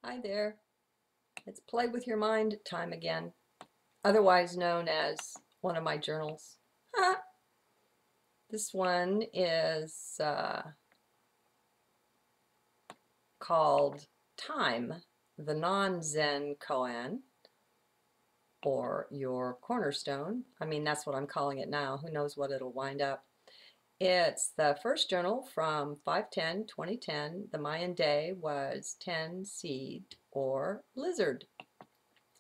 Hi there. It's Play with Your Mind time again, otherwise known as one of my journals. This one is called Time, the Non-Zen Koan, or your Cornerstone. I mean, that's what I'm calling it now. Who knows what it'll wind up. It's the first journal from 5/10/2010. The Mayan day was 10 seed or lizard.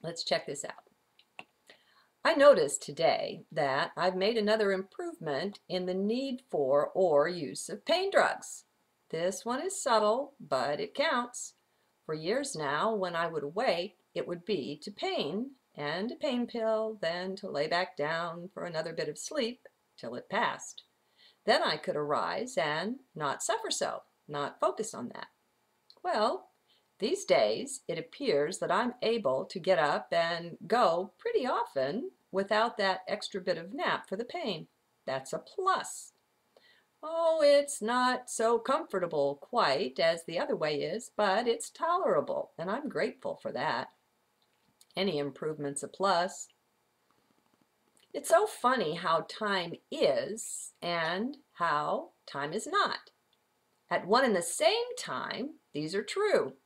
Let's check this out. I noticed today that I've made another improvement in the need for or use of pain drugs. This one is subtle, but it counts. For years now, when I would awake, it would be to pain and a pain pill, then to lay back down for another bit of sleep till it passed. Then I could arise and not suffer so, not focus on that. Well, these days it appears that I'm able to get up and go pretty often without that extra bit of nap for the pain. That's a plus. Oh, it's not so comfortable quite as the other way is, but it's tolerable, and I'm grateful for that. Any improvement's a plus. It's so funny how time is and how time is not. At one and the same time, these are true.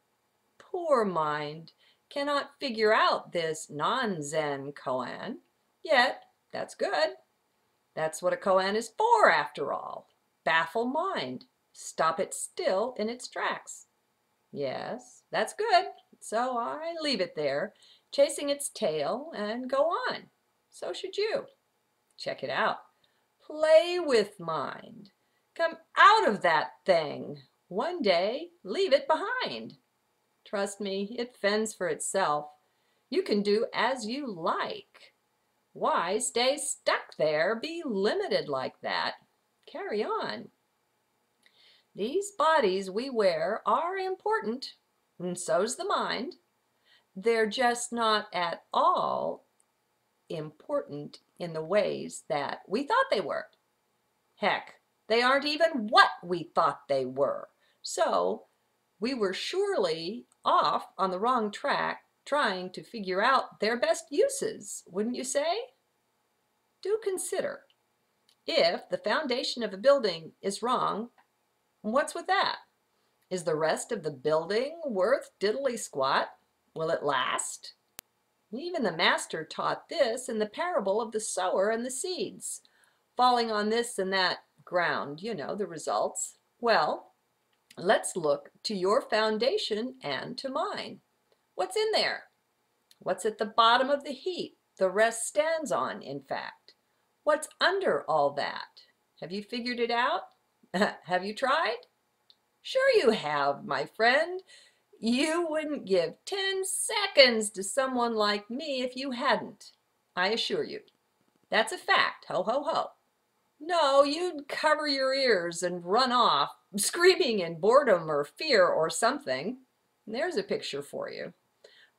Poor mind cannot figure out this non-Zen koan, yet that's good. That's what a koan is for, after all. Baffle mind. Stop it still in its tracks. Yes, that's good. So I leave it there, chasing its tail, and go on. So should you. Check it out. Play with mind. Come out of that thing. One day, leave it behind. Trust me, it fends for itself. You can do as you like. Why stay stuck there, be limited like that? Carry on. These bodies we wear are important, and so's the mind. They're just not at all important in the ways that we thought they were. Heck, they aren't even what we thought they were. So we were surely off on the wrong track trying to figure out their best uses, wouldn't you say? Do consider, if the foundation of a building is wrong, what's with that? Is the rest of the building worth diddly squat? Will it last? Even the master taught this in the parable of the sower and the seeds. Falling on this and that ground, you know the results. Well, let's look to your foundation and to mine. What's in there? What's at the bottom of the heap the rest stands on, in fact? What's under all that? Have you figured it out? Have you tried? Sure you have, my friend. You wouldn't give 10 seconds to someone like me if you hadn't. I assure you. That's a fact. Ho, ho, ho. No, you'd cover your ears and run off, screaming in boredom or fear or something. There's a picture for you.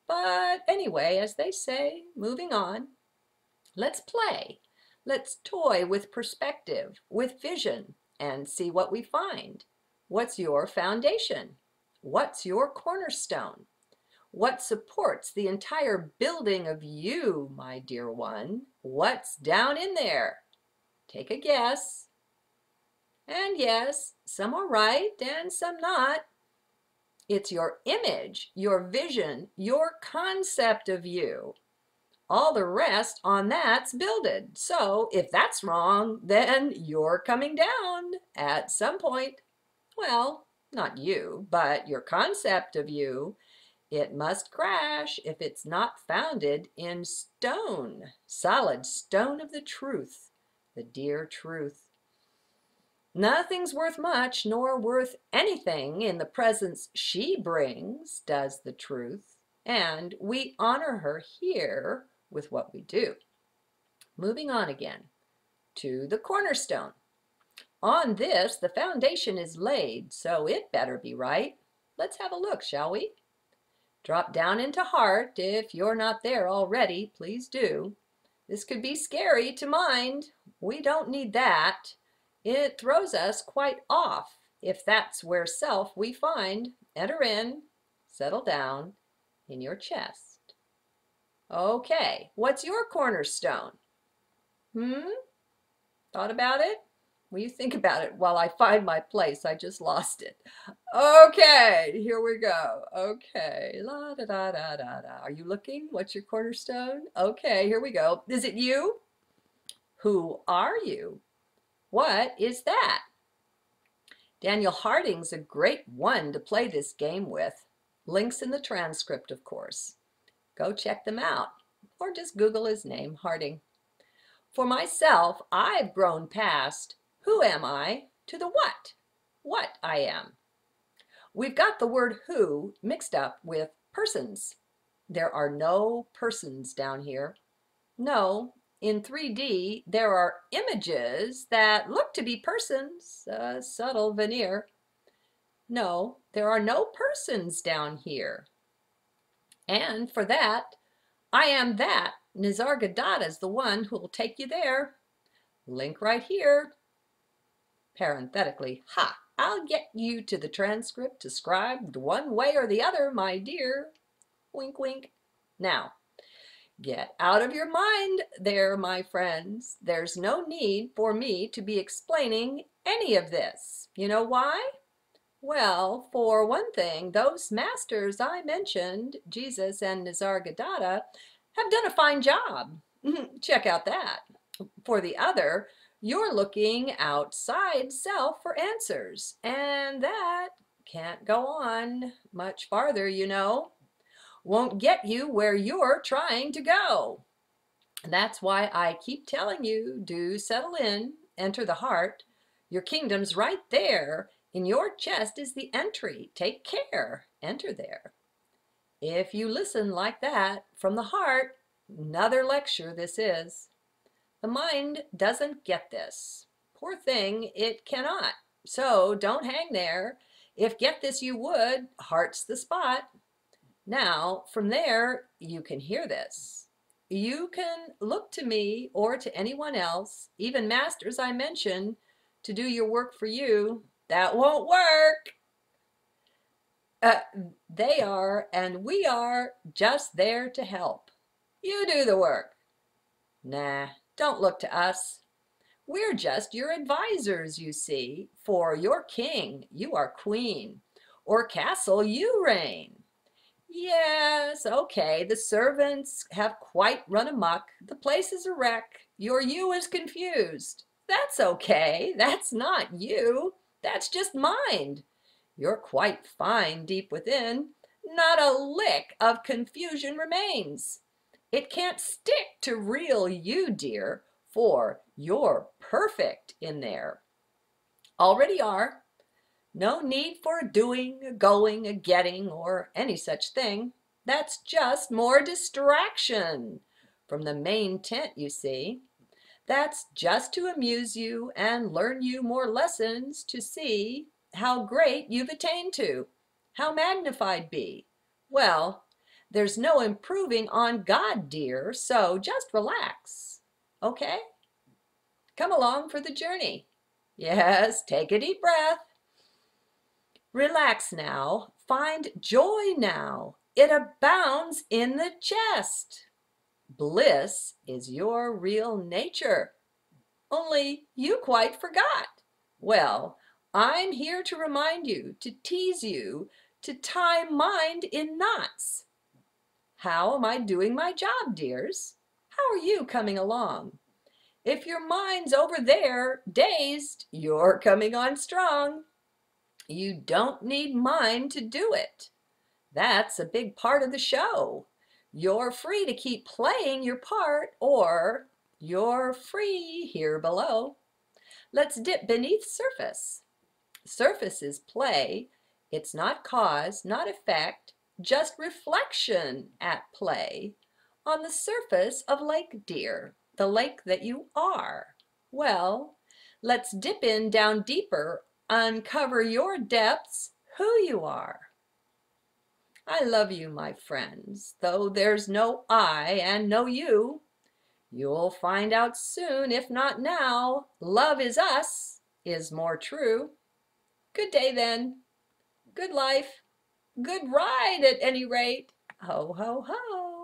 But anyway, as they say, moving on. Let's play. Let's toy with perspective, with vision, and see what we find. What's your foundation? What's your cornerstone? What supports the entire building of you, my dear one? What's down in there? Take a guess. And yes, some are right and some not. It's your image, your vision, your concept of you. All the rest on that's builded. So if that's wrong, then you're coming down at some point. Well, not you, but your concept of you. It must crash if it's not founded in stone, solid stone of the truth, the dear truth. Nothing's worth much nor worth anything in the presence she brings, does the truth, and we honor her here with what we do. Moving on again to the cornerstone. On this, the foundation is laid, so it better be right. Let's have a look, shall we? Drop down into heart. If you're not there already, please do. This could be scary to mind. We don't need that. It throws us quite off if that's where self we find. Enter in, settle down in your chest. Okay, what's your cornerstone? Thought about it? Well, you think about it while I find my place. I just lost it. Okay, here we go. Okay, la da da da da da. Are you looking? What's your cornerstone? Okay, here we go. Is it you? Who are you? What is that? Daniel Harding's a great one to play this game with. Links in the transcript, of course. Go check them out, or just Google his name, Harding. For myself, I've grown past who am I to the what I am. We've got the word who mixed up with persons. There are no persons down here. No, in 3D, there are images that look to be persons, a subtle veneer. No, there are no persons down here. And for that, I am that. Nisargadatta's the one who will take you there. Link right here. Parenthetically, ha, I'll get you to the transcript described one way or the other, my dear. Wink, wink. Now, get out of your mind there, my friends. There's no need for me to be explaining any of this. You know why? Well, for one thing, those masters I mentioned, Jesus and Nisargadatta, have done a fine job. Check out that. For the other, you're looking outside self for answers, and that can't go on much farther, you know. Won't get you where you're trying to go. That's why I keep telling you, do settle in, enter the heart. Your kingdom's right there. In your chest is the entry. Take care. Enter there. If you listen like that from the heart, another lecture this is. The mind doesn't get this. Poor thing, it cannot. So don't hang there. If get this you would, heart's the spot. Now, from there, you can hear this. You can look to me or to anyone else, even masters I mentioned, to do your work for you. That won't work. They are, and we are, just there to help. You do the work. Nah, don't look to us. We're just your advisors, you see. For your king, you are queen. Or castle, you reign. Yes, okay, the servants have quite run amok. The place is a wreck. Your you is confused. That's okay. That's not you. That's just mind. You're quite fine deep within. Not a lick of confusion remains. It can't stick to real you, dear, for you're perfect in there. Already are. No need for a doing, a going, a getting, or any such thing. That's just more distraction from the main tent, you see. That's just to amuse you and learn you more lessons to see how great you've attained to, how magnified be. Well, there's no improving on God, dear, so just relax, okay? Come along for the journey. Yes, take a deep breath. Relax now. Find joy now. It abounds in the chest. Bliss is your real nature. Only you quite forgot. Well, I'm here to remind you, to tease you, to tie mind in knots. How am I doing my job, dears? How are you coming along? If your mind's over there, dazed, you're coming on strong. You don't need mine to do it. That's a big part of the show. You're free to keep playing your part, or you're free here below. Let's dip beneath surface. Surface is play. It's not cause, not effect, just reflection at play on the surface of lake, dear, the lake that you are. Well, let's dip in down deeper, uncover your depths, who you are. I love you, my friends, though there's no I and no you. You'll find out soon, if not now, love is us is more true. Good day then. Good life. Good ride at any rate. Ho, ho, ho.